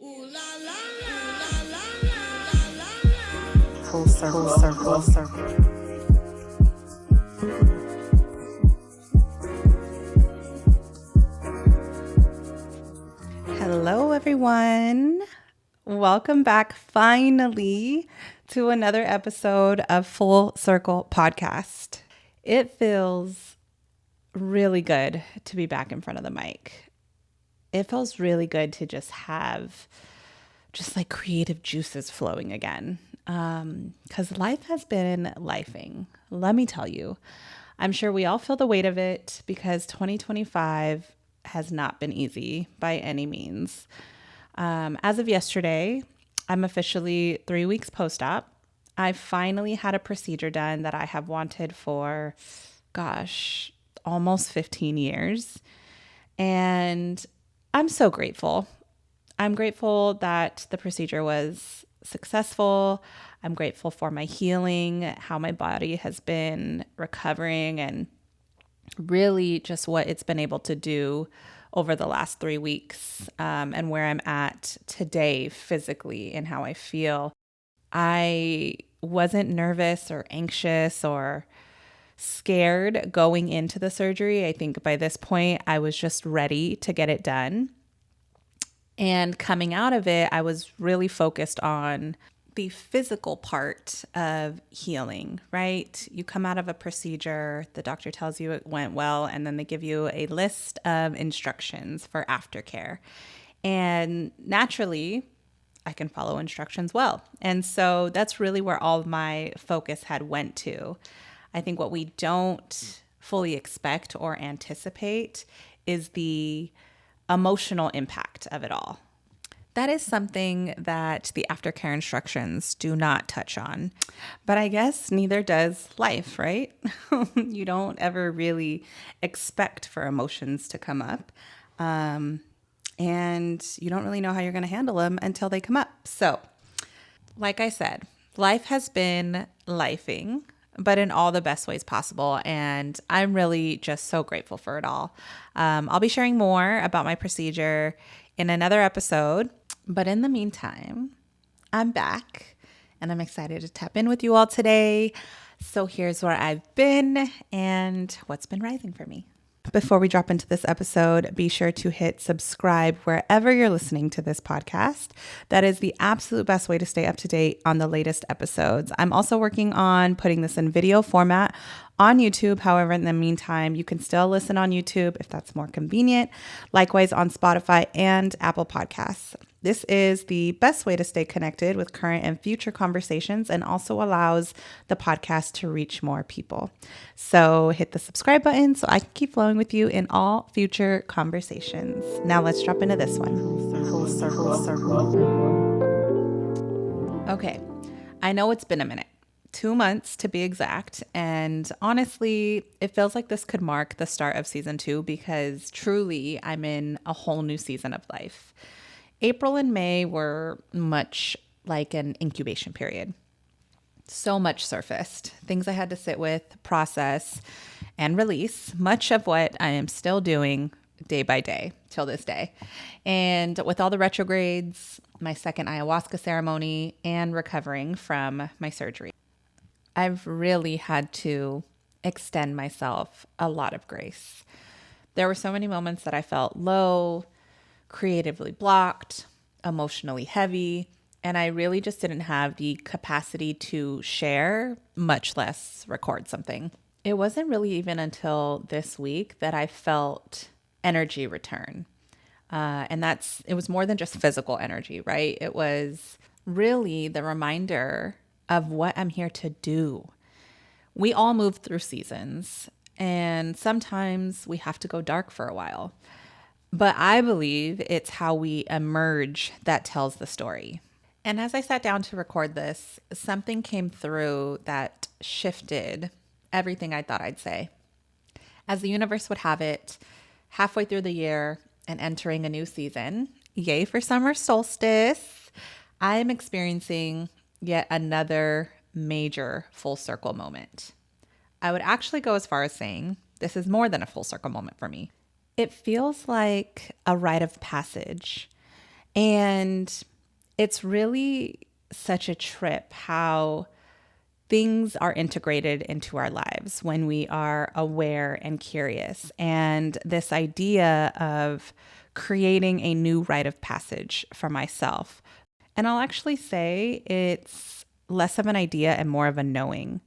Full circle, circle, circle. Hello, everyone. Welcome back finally to another episode of Full Circle Podcast. It feels really good to be back in front of the mic. It feels really good to just have like creative juices flowing again. Because life has been lifing. Let me tell you, I'm sure we all feel the weight of it because 2025 has not been easy by any means. As of yesterday, I'm officially 3 weeks post-op. I finally had a procedure done that I have wanted for, almost 15 years. And I'm so grateful. I'm grateful that the procedure was successful. I'm grateful for my healing, how my body has been recovering, and really just what it's been able to do over the last 3 weeks, and where I'm at today physically and how I feel. I wasn't nervous or anxious or scared going into the surgery. I think by this point, I was just ready to get it done. And coming out of it, I was really focused on the physical part of healing, right? You come out of a procedure, the doctor tells you it went well, and then they give you a list of instructions for aftercare. And naturally, I can follow instructions well. And so that's really where all of my focus had went to. I think what we don't fully expect or anticipate is the emotional impact of it all. That is something that the aftercare instructions do not touch on. But I guess neither does life, right? You don't ever really expect for emotions to come up. And you don't really know how you're going to handle them until they come up. So, like I said, life has been lifing, but in all the best ways possible. And I'm really just so grateful for it all. I'll be sharing more about my procedure in another episode. But in the meantime, I'm back and I'm excited to tap in with you all today. So here's where I've been and what's been rising for me. Before we drop into this episode, be sure to hit subscribe wherever you're listening to this podcast. That is the absolute best way to stay up to date on the latest episodes. I'm also working on putting this in video format on YouTube. However, in the meantime, you can still listen on YouTube if that's more convenient. Likewise on Spotify and Apple Podcasts. This is the best way to stay connected with current and future conversations and also allows the podcast to reach more people. So hit the subscribe button so I can keep flowing with you in all future conversations. Now let's drop into this one. Full circle. Okay, I know it's been a minute. 2 months to be exact. And honestly, it feels like this could mark the start of season 2 because truly I'm in a whole new season of life. April and May were much like an incubation period. So much surfaced, things I had to sit with, process, and release, much of what I am still doing day by day till this day. And with all the retrogrades, my second ayahuasca ceremony, and recovering from my surgery, I've really had to extend myself a lot of grace. There were so many moments that I felt low, creatively blocked, emotionally heavy, and I really just didn't have the capacity to share, much less record something. It wasn't really even until this week that I felt energy return. And it was more than just physical energy, right? It was really the reminder of what I'm here to do. We all move through seasons, and sometimes we have to go dark for a while. But I believe it's how we emerge that tells the story. And as I sat down to record this, something came through that shifted everything I thought I'd say. As the universe would have it, halfway through the year and entering a new season, yay for summer solstice, I am experiencing yet another major full circle moment. I would actually go as far as saying this is more than a full circle moment for me. It feels like a rite of passage. And it's really such a trip how things are integrated into our lives when we are aware and curious. And this idea of creating a new rite of passage for myself. And I'll actually say it's less of an idea and more of a knowing.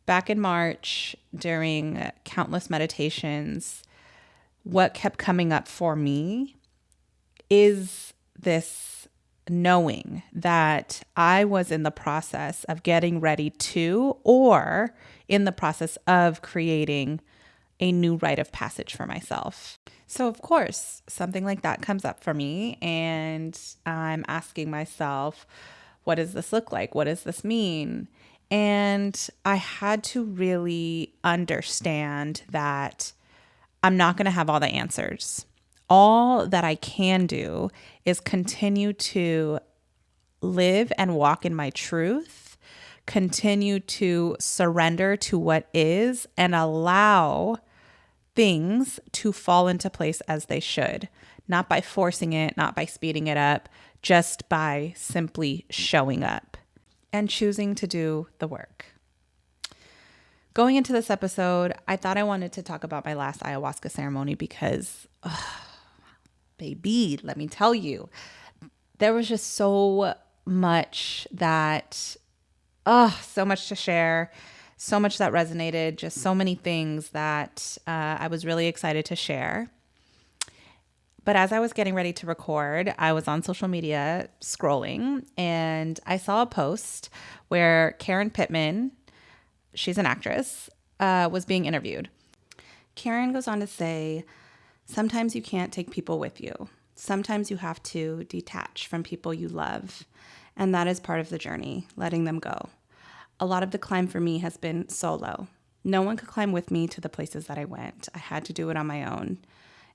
Back in March, during countless meditations, what kept coming up for me is this knowing that I was in the process of getting ready to, or in the process of creating a new rite of passage for myself. So, of course, something like that comes up for me, and I'm asking myself, what does this look like? What does this mean? And I had to really understand that I'm not going to have all the answers. All that I can do is continue to live and walk in my truth, continue to surrender to what is, and allow things to fall into place as they should, not by forcing it, not by speeding it up, just by simply showing up and choosing to do the work. Going into this episode, I thought I wanted to talk about my last ayahuasca ceremony because, baby, let me tell you, there was just so much so much to share, so much that resonated, just so many things that I was really excited to share. But as I was getting ready to record, I was on social media scrolling and I saw a post where Karen Pittman, she's an actress, was being interviewed. Karen goes on to say, sometimes you can't take people with you. Sometimes you have to detach from people you love. And that is part of the journey, letting them go. A lot of the climb for me has been solo. No one could climb with me to the places that I went. I had to do it on my own.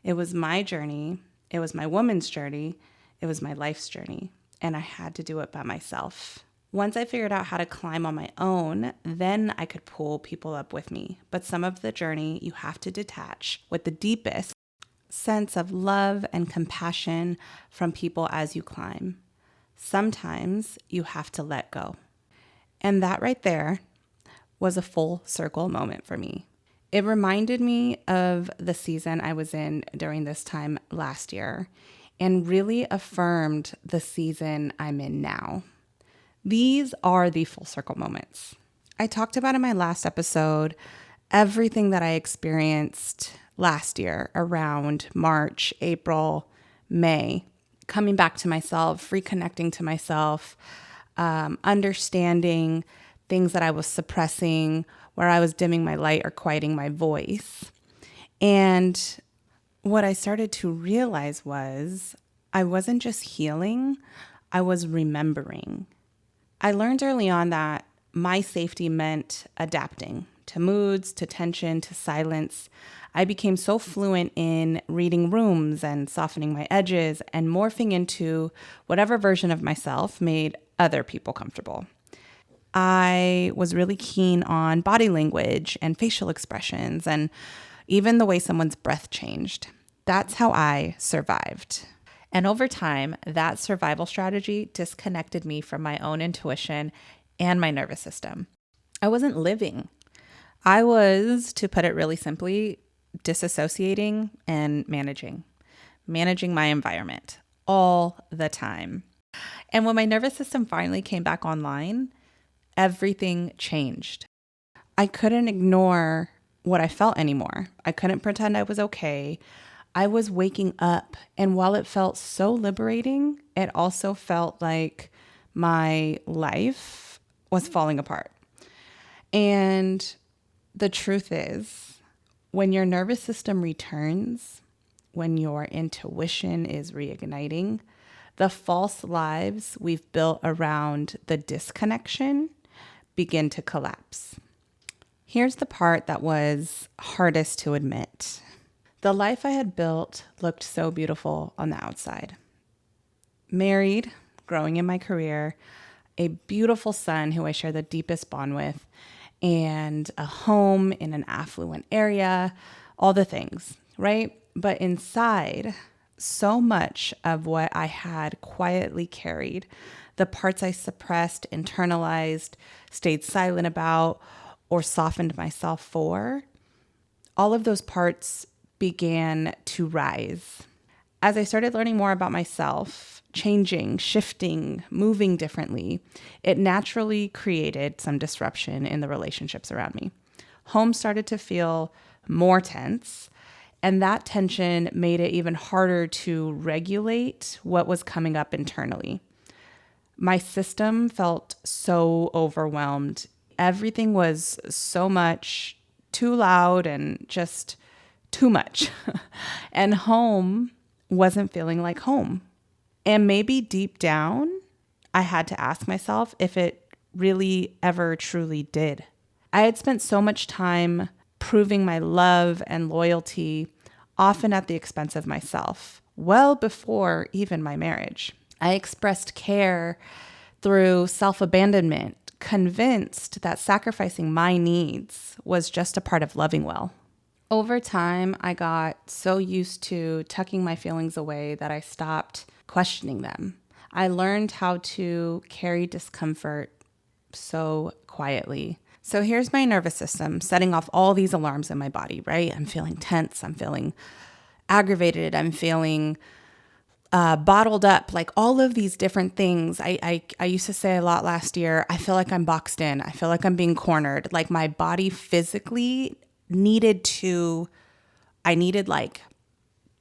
It was my journey. It was my woman's journey. It was my life's journey. And I had to do it by myself. Once I figured out how to climb on my own, then I could pull people up with me. But some of the journey you have to detach with the deepest sense of love and compassion from people as you climb. Sometimes you have to let go. And that right there was a full circle moment for me. It reminded me of the season I was in during this time last year and really affirmed the season I'm in now. These are the full circle moments. I talked about in my last episode everything that I experienced last year around March, April, May, coming back to myself, reconnecting to myself, understanding things that I was suppressing, where I was dimming my light or quieting my voice. And what I started to realize was I wasn't just healing, I was remembering. I learned early on that my safety meant adapting to moods, to tension, to silence. I became so fluent in reading rooms and softening my edges and morphing into whatever version of myself made other people comfortable. I was really keen on body language and facial expressions and even the way someone's breath changed. That's how I survived. And over time, that survival strategy disconnected me from my own intuition and my nervous system. I wasn't living. I was, to put it really simply, disassociating and managing my environment all the time. And when my nervous system finally came back online, everything changed. I couldn't ignore what I felt anymore. I couldn't pretend I was okay. I was waking up, and while it felt so liberating, it also felt like my life was falling apart. And the truth is, when your nervous system returns, when your intuition is reigniting, the false lives we've built around the disconnection begin to collapse. Here's the part that was hardest to admit. The life I had built looked so beautiful on the outside. Married, growing in my career, a beautiful son who I share the deepest bond with, and a home in an affluent area, all the things, right? But inside, so much of what I had quietly carried, the parts I suppressed, internalized, stayed silent about, or softened myself for, all of those parts began to rise. As I started learning more about myself, changing, shifting, moving differently, it naturally created some disruption in the relationships around me. Home started to feel more tense, and that tension made it even harder to regulate what was coming up internally. My system felt so overwhelmed. Everything was so much too loud and just too much. And home wasn't feeling like home. And maybe deep down, I had to ask myself if it really ever truly did. I had spent so much time proving my love and loyalty, often at the expense of myself, well before even my marriage. I expressed care through self-abandonment, convinced that sacrificing my needs was just a part of loving well. Over time, I got so used to tucking my feelings away that I stopped questioning them. I learned how to carry discomfort so quietly. So here's my nervous system setting off all these alarms in my body, right? I'm feeling tense. I'm feeling aggravated. I'm feeling bottled up, like all of these different things. I used to say a lot last year, I feel like I'm boxed in. I feel like I'm being cornered. Like my body physically I needed like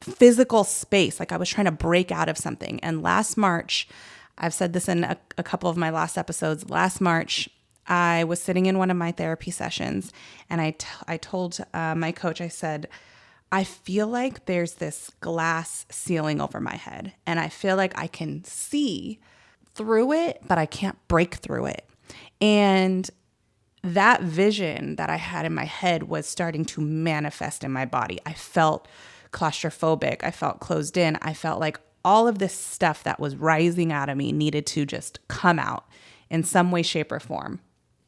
physical space. Like I was trying to break out of something. And last March, I've said this in a couple of my last episodes. Last March, I was sitting in one of my therapy sessions and I told my coach, I said, I feel like there's this glass ceiling over my head and I feel like I can see through it, but I can't break through it. And that vision that I had in my head was starting to manifest in my body. I felt claustrophobic. I felt closed in. I felt like all of this stuff that was rising out of me needed to just come out in some way, shape, or form,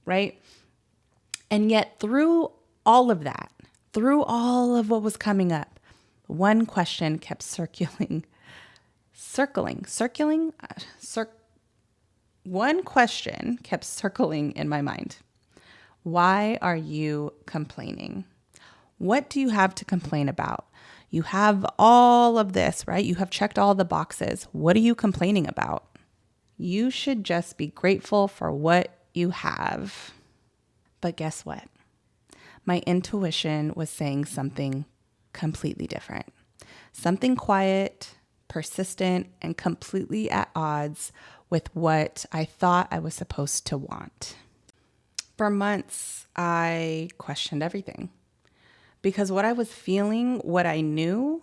right? And yet through all of that, through all of what was coming up, one question kept one question kept circling in my mind. Why are you complaining? What do you have to complain about? You have all of this, right? You have checked all the boxes. What are you complaining about? You should just be grateful for what you have. But guess what? My intuition was saying something completely different. Something quiet, persistent, and completely at odds with what I thought I was supposed to want. For months, I questioned everything because what I was feeling, what I knew,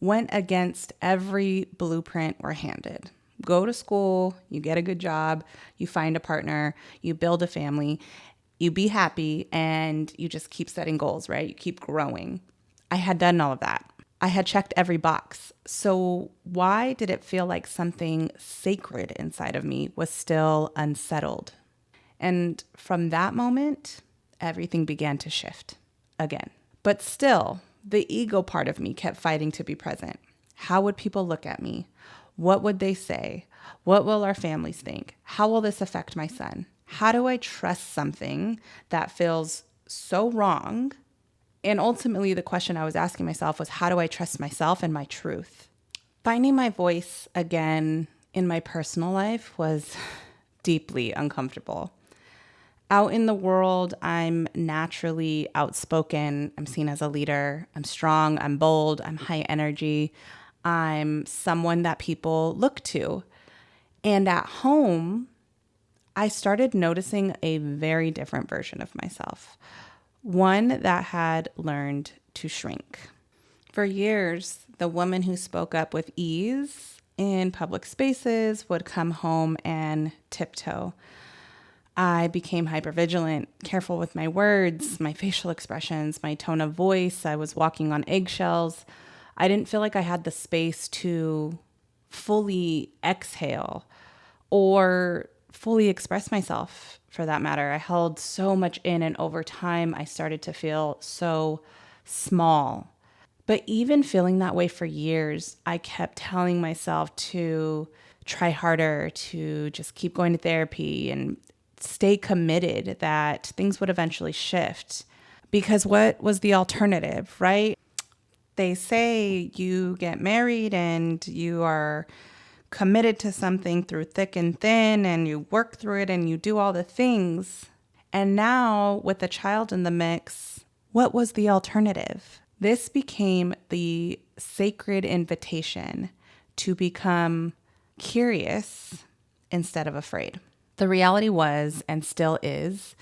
went against every blueprint we're handed. Go to school, you get a good job, you find a partner, you build a family, you be happy, and you just keep setting goals, right? You keep growing. I had done all of that. I had checked every box. So why did it feel like something sacred inside of me was still unsettled? And from that moment, everything began to shift again. But still, the ego part of me kept fighting to be present. How would people look at me? What would they say? What will our families think? How will this affect my son? How do I trust something that feels so wrong? And ultimately, the question I was asking myself was, how do I trust myself and my truth? Finding my voice again in my personal life was deeply uncomfortable. Out in the world, I'm naturally outspoken. I'm seen as a leader. I'm strong. I'm bold. I'm high energy. I'm someone that people look to. And at home, I started noticing a very different version of myself, one that had learned to shrink. For years, the woman who spoke up with ease in public spaces would come home and tiptoe. I became hypervigilant, careful with my words, my facial expressions, my tone of voice. I was walking on eggshells. I didn't feel like I had the space to fully exhale or fully express myself, for that matter. I held so much in, and over time, I started to feel so small. But even feeling that way for years, I kept telling myself to try harder, to just keep going to therapy and stay committed that things would eventually shift. Because what was the alternative, right? They say you get married and you are committed to something through thick and thin, and you work through it and you do all the things. And now with the child in the mix, what was the alternative? This became the sacred invitation to become curious instead of afraid. The reality was, and still is,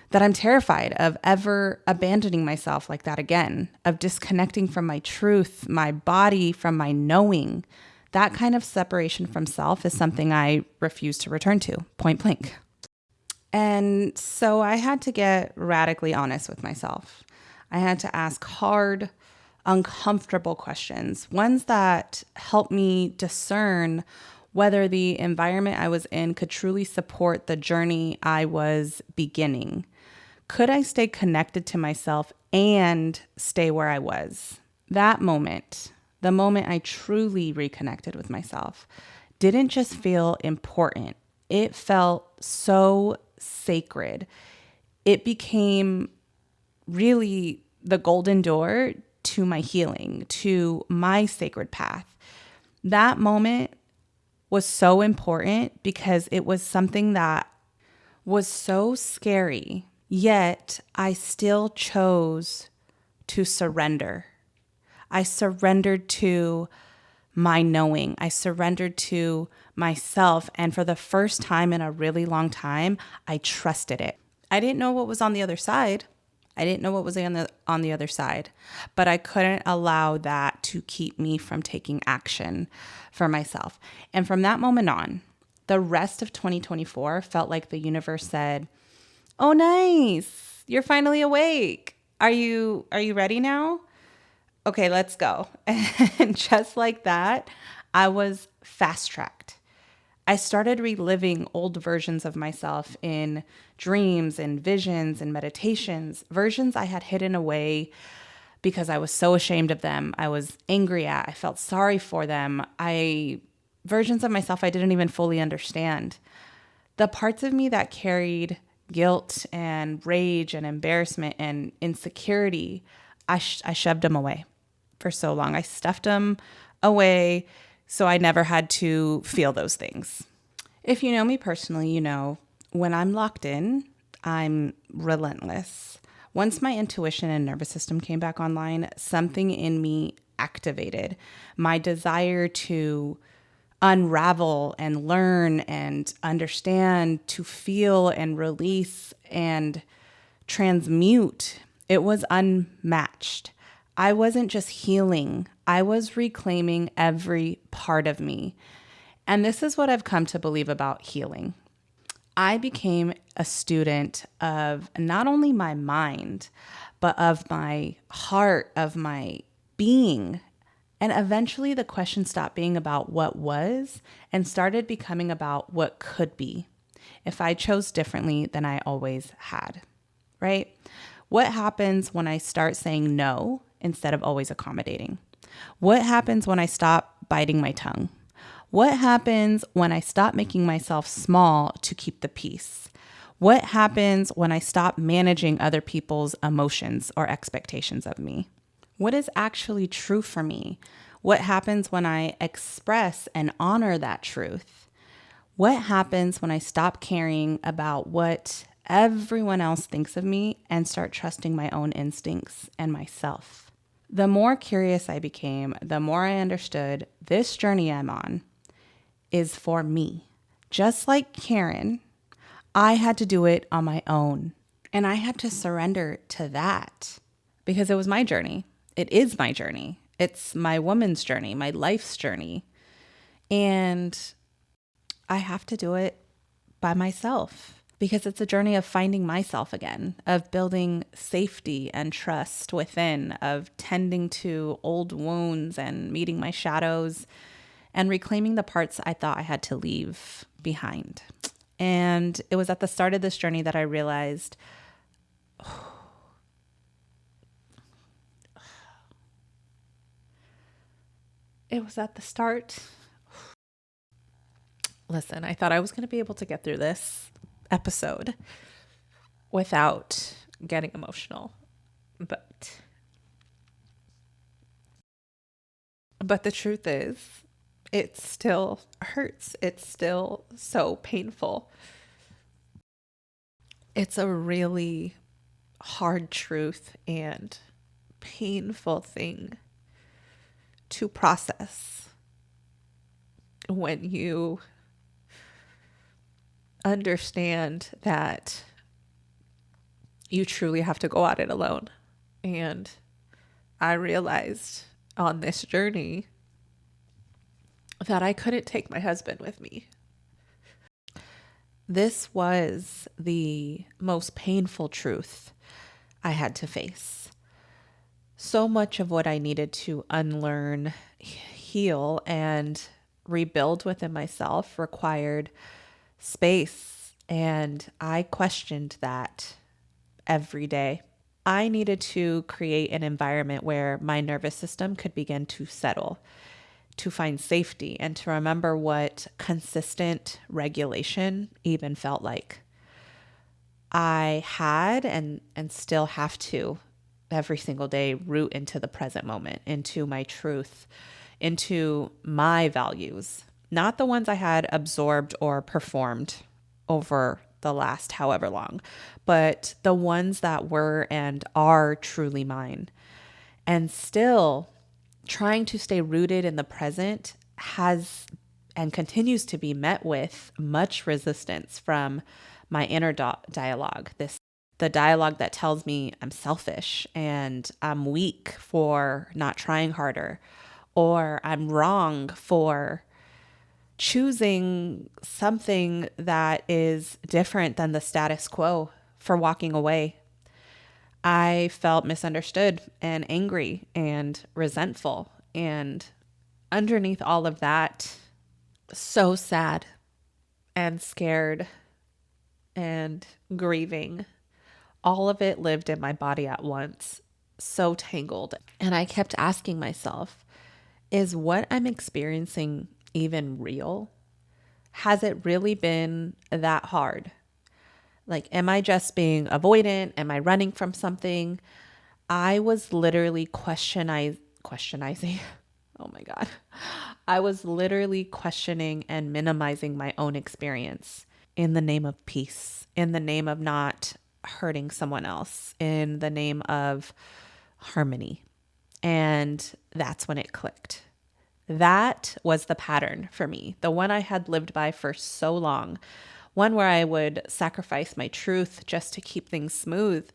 that I'm terrified of ever abandoning myself like that again, of disconnecting from my truth, my body, from my knowing. That kind of separation from self is something I refuse to return to, point blank. And so I had to get radically honest with myself. I had to ask hard, uncomfortable questions, ones that helped me discern whether the environment I was in could truly support the journey I was beginning. Could I stay connected to myself and stay where I was? That moment, the moment I truly reconnected with myself, didn't just feel important. It felt so sacred. It became really the golden door to my healing, to my sacred path. That moment was so important because it was something that was so scary, yet I still chose to surrender. I surrendered to my knowing. I surrendered to myself. And for the first time in a really long time, I trusted it. I didn't know what was on the other side. I didn't know what was on the other side, but I couldn't allow that to keep me from taking action for myself. And from that moment on, the rest of 2024 felt like the universe said, "Oh, nice. You're finally awake. Are you ready now? Okay, let's go." And just like that, I was fast-tracked. I started reliving old versions of myself in dreams and visions and meditations, versions I had hidden away because I was so ashamed of them. I was angry at, I felt sorry for them. Versions of myself I didn't even fully understand. The parts of me that carried guilt and rage and embarrassment and insecurity, I shoved them away for so long. I stuffed them away so I never had to feel those things. If you know me personally, you know when I'm locked in, I'm relentless. Once my intuition and nervous system came back online, something in me activated. My desire to unravel and learn and understand, to feel and release and transmute, it was unmatched. I wasn't just healing, I was reclaiming every part of me. And this is what I've come to believe about healing. I became a student of not only my mind, but of my heart, of my being. And eventually the question stopped being about what was and started becoming about what could be if I chose differently than I always had, right? What happens when I start saying no instead of always accommodating? What happens when I stop biting my tongue? What happens when I stop making myself small to keep the peace? What happens when I stop managing other people's emotions or expectations of me? What is actually true for me? What happens when I express and honor that truth? What happens when I stop caring about what everyone else thinks of me and start trusting my own instincts and myself? The more curious I became, the more I understood this journey I'm on is for me. Just like Karen, I had to do it on my own. And I had to surrender to that because it was my journey. It is my journey. It's my woman's journey, my life's journey. And I have to do it by myself because it's a journey of finding myself again, of building safety and trust within, of tending to old wounds and meeting my shadows and reclaiming the parts I thought I had to leave behind. And it was at the start of this journey that I realized, It was at the start. Listen, I thought I was going to be able to get through this episode without getting emotional, but the truth is, it still hurts. It's still so painful. It's a really hard truth and painful thing to process when you understand that you truly have to go at it alone. And I realized on this journey that I couldn't take my husband with me. This was the most painful truth I had to face. So much of what I needed to unlearn, heal, and rebuild within myself required space, and I questioned that every day. I needed to create an environment where my nervous system could begin to settle, to find safety, and to remember what consistent regulation even felt like. I had and still have to every single day root into the present moment, into my truth, into my values, not the ones I had absorbed or performed over the last however long, but the ones that were and are truly mine. And still trying to stay rooted in the present has and continues to be met with much resistance from my inner dialogue, the dialogue that tells me I'm selfish and I'm weak for not trying harder, or I'm wrong for choosing something that is different than the status quo, for walking away. I felt misunderstood and angry and resentful. And underneath all of that, so sad and scared and grieving. All of it lived in my body at once, so tangled. And I kept asking myself, is what I'm experiencing even real? Has it really been that hard? Like, am I just being avoidant? Am I running from something? I was literally questionizing. Oh my God. I was literally questioning and minimizing my own experience in the name of peace, in the name of not hurting someone else, in the name of harmony. And that's when it clicked. That was the pattern for me, the one I had lived by for so long, one where I would sacrifice my truth just to keep things smooth,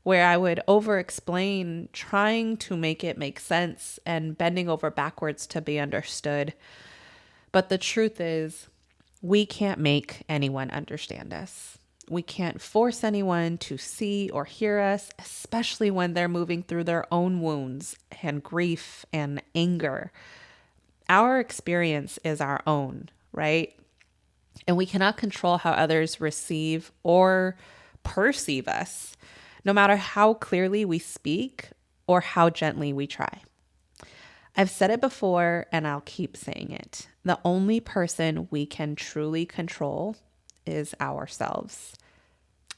where I would over-explain, trying to make it make sense and bending over backwards to be understood. But the truth is, we can't make anyone understand us. We can't force anyone to see or hear us, especially when they're moving through their own wounds and grief and anger. Our experience is our own, right? And we cannot control how others receive or perceive us, no matter how clearly we speak or how gently we try. I've said it before and I'll keep saying it. The only person we can truly control is ourselves.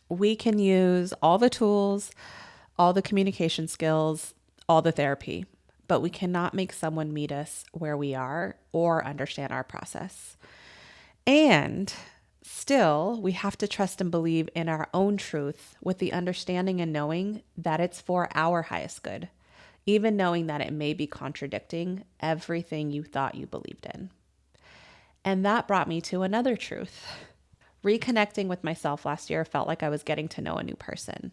We can use all the tools, all the communication skills, all the therapy, but we cannot make someone meet us where we are or understand our process. And still, we have to trust and believe in our own truth with the understanding and knowing that it's for our highest good, even knowing that it may be contradicting everything you thought you believed in. And that brought me to another truth. Reconnecting with myself last year felt like I was getting to know a new person.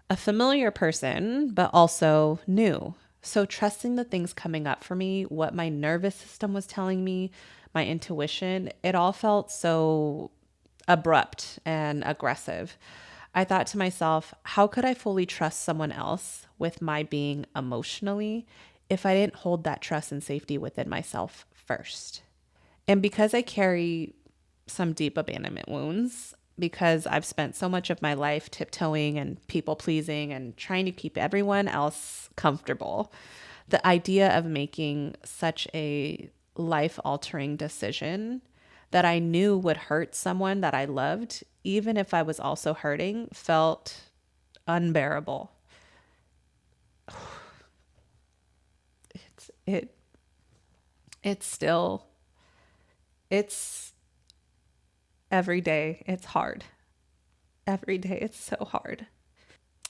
A familiar person, but also new. So trusting the things coming up for me, what my nervous system was telling me, my intuition, it all felt so abrupt and aggressive. I thought to myself, how could I fully trust someone else with my being emotionally if I didn't hold that trust and safety within myself first? And because I carry some deep abandonment wounds, because I've spent so much of my life tiptoeing and people pleasing and trying to keep everyone else comfortable, The idea of making such a life-altering decision that I knew would hurt someone that I loved, even if I was also hurting, felt unbearable. It's it it's still it's every day it's hard. Every day it's so hard.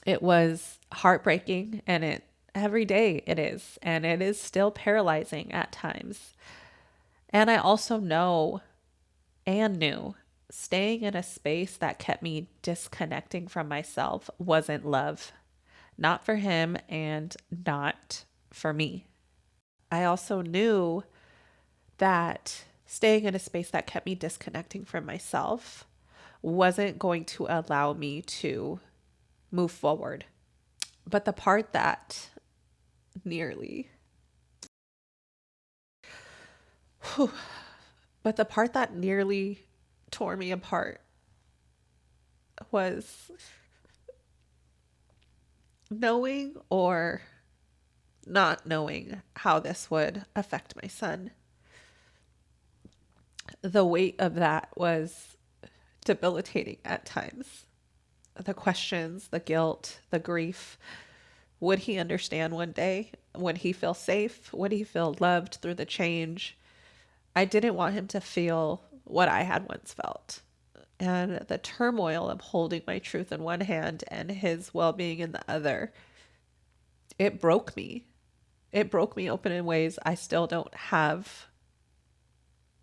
It was heartbreaking, and it every day it is, and it is still paralyzing at times. And I also know and knew staying in a space that kept me disconnecting from myself wasn't love. Not for him and not for me. I also knew that staying in a space that kept me disconnecting from myself wasn't going to allow me to move forward. But the part that nearly, whew, but the part that nearly tore me apart was knowing or not knowing how this would affect my son. The weight of that was debilitating at times. The questions, the guilt, the grief. Would he understand one day? Would he feel safe? Would he feel loved through the change? I didn't want him to feel what I had once felt. And the turmoil of holding my truth in one hand and his well being in the other, it broke me. It broke me open in ways I still don't have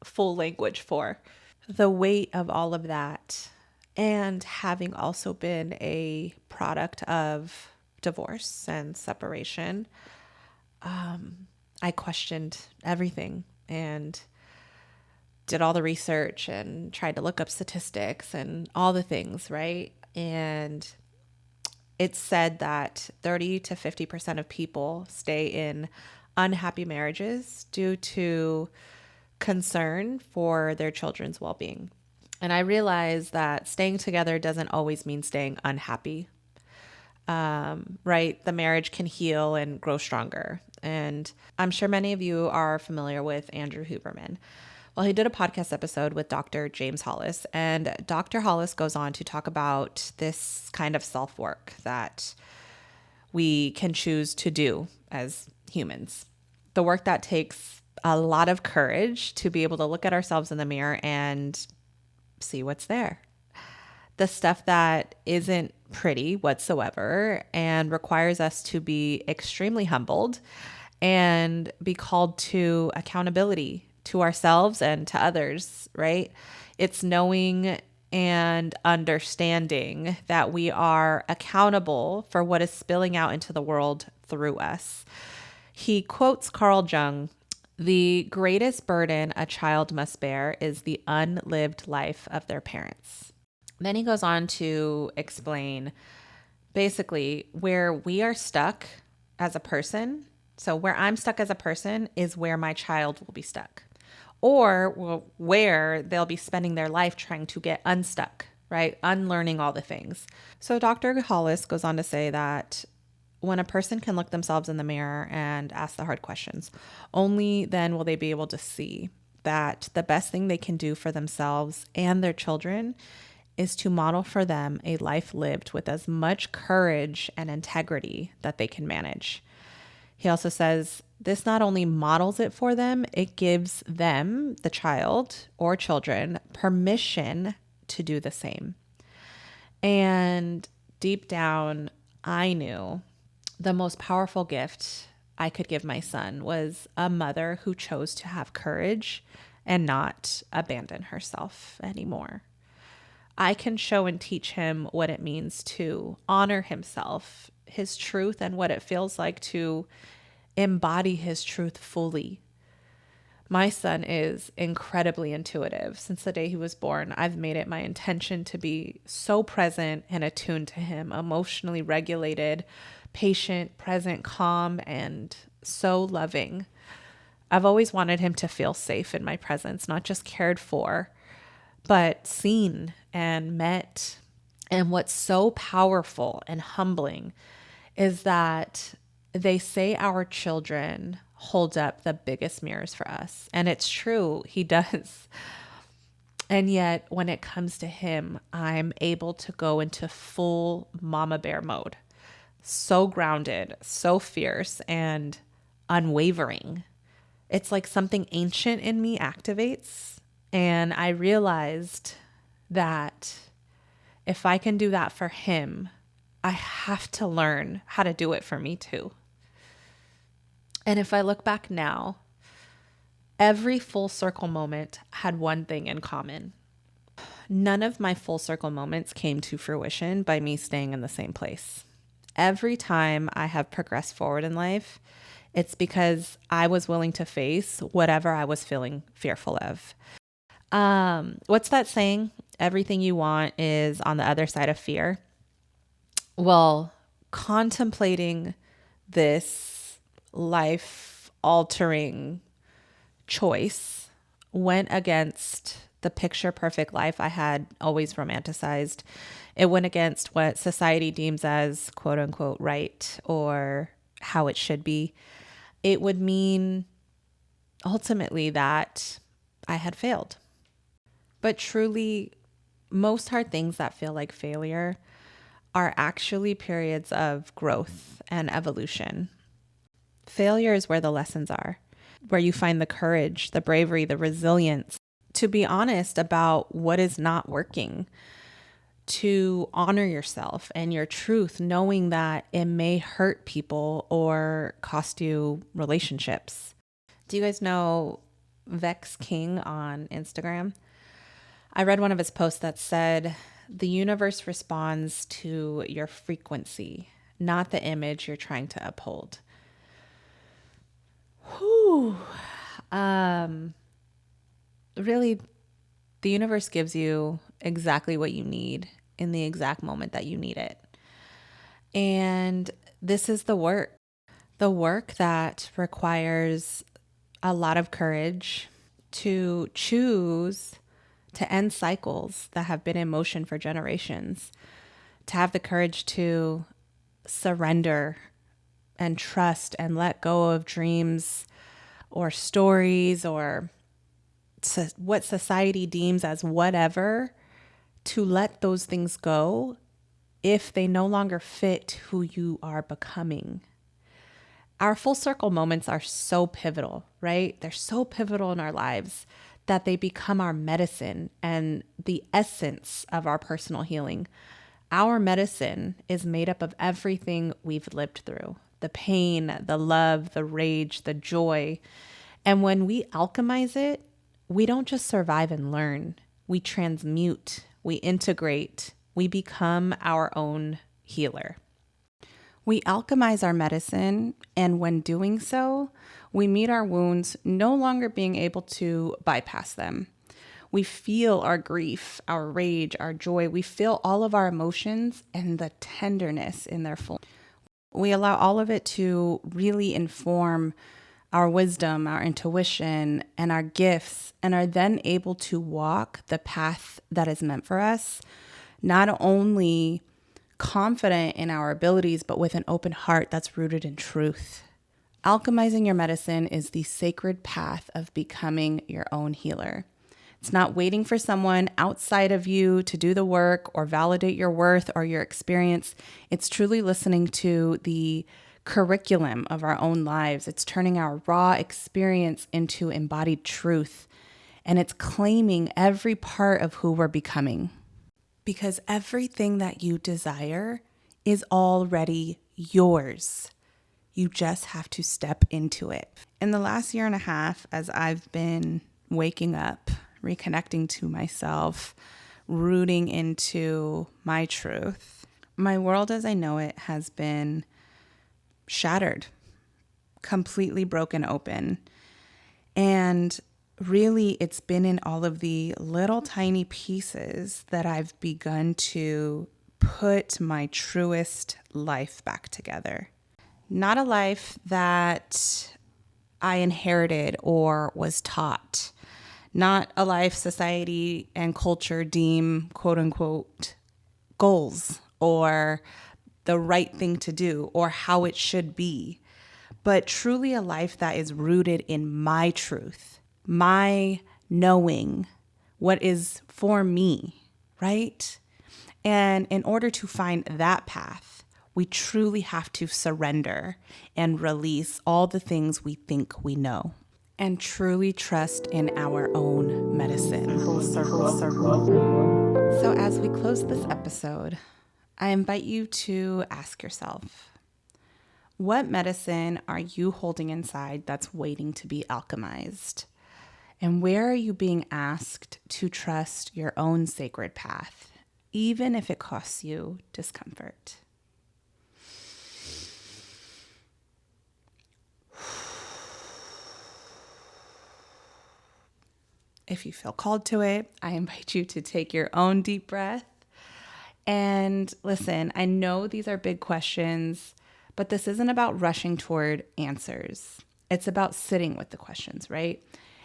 full language for. The weight of all of that, and having also been a product of divorce and separation, I questioned everything and did all the research and tried to look up statistics and all the things, right? And it's said that 30 to 50% of people stay in unhappy marriages due to concern for their children's well-being. And I realize that staying together doesn't always mean staying unhappy. Right? The marriage can heal and grow stronger. And I'm sure many of you are familiar with Andrew Huberman. Well, he did a podcast episode with Dr. James Hollis, and Dr. Hollis goes on to talk about this kind of self-work that we can choose to do as humans. The work that takes a lot of courage to be able to look at ourselves in the mirror and see what's there. The stuff that isn't pretty whatsoever and requires us to be extremely humbled and be called to accountability to ourselves and to others, right? It's knowing and understanding that we are accountable for what is spilling out into the world through us. He quotes Carl Jung, "The greatest burden a child must bear is the unlived life of their parents." Then he goes on to explain basically where we are stuck as a person. So where I'm stuck as a person is where my child will be stuck, or where they'll be spending their life trying to get unstuck, right? Unlearning all the things. So Dr. Hollis goes on to say that when a person can look themselves in the mirror and ask the hard questions, only then will they be able to see that the best thing they can do for themselves and their children is to model for them a life lived with as much courage and integrity that they can manage. He also says this not only models it for them, it gives them, the child or children, permission to do the same. And deep down, I knew the most powerful gift I could give my son was a mother who chose to have courage and not abandon herself anymore. I can show and teach him what it means to honor himself, his truth, and what it feels like to embody his truth fully. My son is incredibly intuitive. Since the day he was born, I've made it my intention to be so present and attuned to him, emotionally regulated, patient, present, calm, and so loving. I've always wanted him to feel safe in my presence, not just cared for, but seen and met. And what's so powerful and humbling is that They say our children hold up the biggest mirrors for us. And it's true, he does. And yet, when it comes to him, I'm able to go into full mama bear mode. So grounded, so fierce, and unwavering. It's like something ancient in me activates. And I realized that if I can do that for him, I have to learn how to do it for me too. And if I look back now, every full circle moment had one thing in common. None of my full circle moments came to fruition by me staying in the same place. Every time I have progressed forward in life, it's because I was willing to face whatever I was feeling fearful of. What's that saying? Everything you want is on the other side of fear. Well, contemplating this life altering choice went against the picture perfect life I had always romanticized. It went against what society deems as quote unquote right or how it should be. It would mean ultimately that I had failed. But truly, most hard things that feel like failure are actually periods of growth and evolution. Failure is where the lessons are, where you find the courage, the bravery, the resilience to be honest about what is not working, to honor yourself and your truth, knowing that it may hurt people or cost you relationships. Do you guys know Vex King on Instagram? I read one of his posts that said, the universe responds to your frequency, not the image you're trying to uphold. Whew. Really, the universe gives you exactly what you need in the exact moment that you need it. And this is the work that requires a lot of courage to choose to end cycles that have been in motion for generations, to have the courage to surrender and trust and let go of dreams or stories or what society deems as whatever, to let those things go if they no longer fit who you are becoming. Our full circle moments are so pivotal, right? They're so pivotal in our lives that they become our medicine and the essence of our personal healing. Our medicine is made up of everything we've lived through: the pain, the love, the rage, the joy. And when we alchemize it, we don't just survive and learn. We transmute, we integrate, we become our own healer. We alchemize our medicine, and when doing so, we meet our wounds no longer being able to bypass them. We feel our grief, our rage, our joy. We feel all of our emotions and the tenderness in their full. We allow all of it to really inform our wisdom, our intuition, and our gifts, and are then able to walk the path that is meant for us, not only confident in our abilities, but with an open heart that's rooted in truth. Alchemizing your medicine is the sacred path of becoming your own healer. It's not waiting for someone outside of you to do the work or validate your worth or your experience. It's truly listening to the curriculum of our own lives. It's turning our raw experience into embodied truth. And it's claiming every part of who we're becoming. Because everything that you desire is already yours. You just have to step into it. In the last year and a half, as I've been waking up, reconnecting to myself, rooting into my truth, my world as I know it has been shattered, completely broken open. And really, it's been in all of the little tiny pieces that I've begun to put my truest life back together. Not a life that I inherited or was taught. Not a life society and culture deem quote unquote goals or the right thing to do or how it should be. but truly a life that is rooted in my truth, my knowing what is for me, right? And in order to find that path, we truly have to surrender and release all the things we think we know and truly trust in our own medicine. Full circle. So as we close this episode, I invite you to ask yourself, what medicine are you holding inside that's waiting to be alchemized? And where are you being asked to trust your own sacred path, even if it costs you discomfort? If you feel called to it, I invite you to take your own deep breath. And listen, I know these are big questions, but this isn't about rushing toward answers. It's about sitting with the questions, right?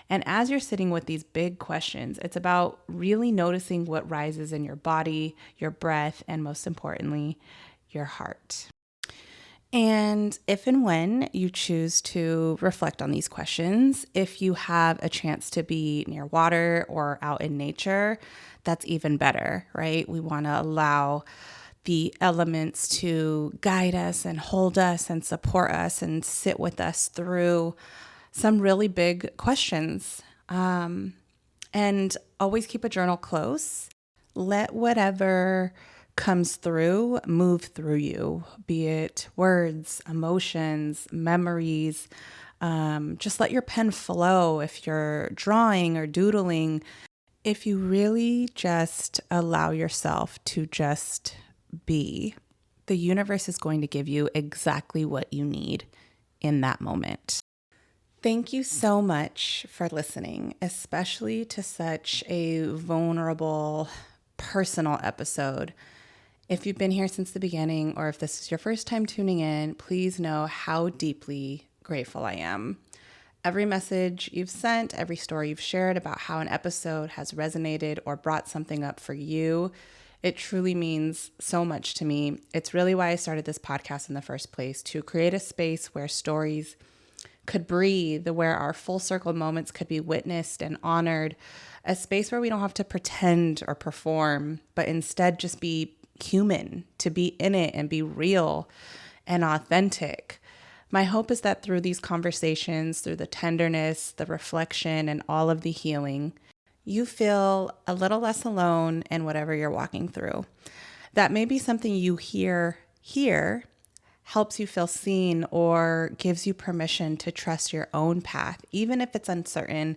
And as you're sitting with these big questions, it's about really noticing what rises in your body, your breath, and most importantly, your heart. And if and when you choose to reflect on these questions, if you have a chance to be near water or out in nature, that's even better, right? We want to allow the elements to guide us and hold us and support us and sit with us through some really big questions. And always keep a journal close. Let whatever comes through move through you, be it words, emotions, memories. Just let your pen flow if you're drawing or doodling. If you really just allow yourself to just be, the universe is going to give you exactly what you need in that moment. Thank you so much for listening, especially to such a vulnerable, personal episode. If you've been here since the beginning, or if this is your first time tuning in, please know how deeply grateful I am. Every message you've sent, every story you've shared about how an episode has resonated or brought something up for you, it truly means so much to me. It's really why I started this podcast in the first place, to create a space where stories could breathe, where our full circle moments could be witnessed and honored, a space where we don't have to pretend or perform, but instead just be human, to be in it and be real and authentic. My hope is that through these conversations, through the tenderness, the reflection, and all of the healing, you feel a little less alone in whatever you're walking through. That may be something you hear here helps you feel seen or gives you permission to trust your own path, even if it's uncertain,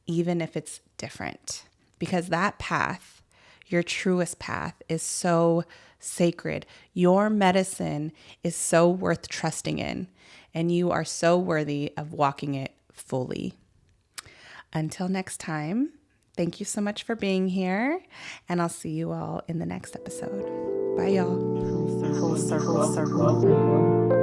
even if it's different. Because that path, your truest path, is so sacred. Your medicine is so worth trusting in, and you are so worthy of walking it fully. Until next time, thank you so much for being here, and I'll see you all in the next episode. Bye, y'all. Full circle.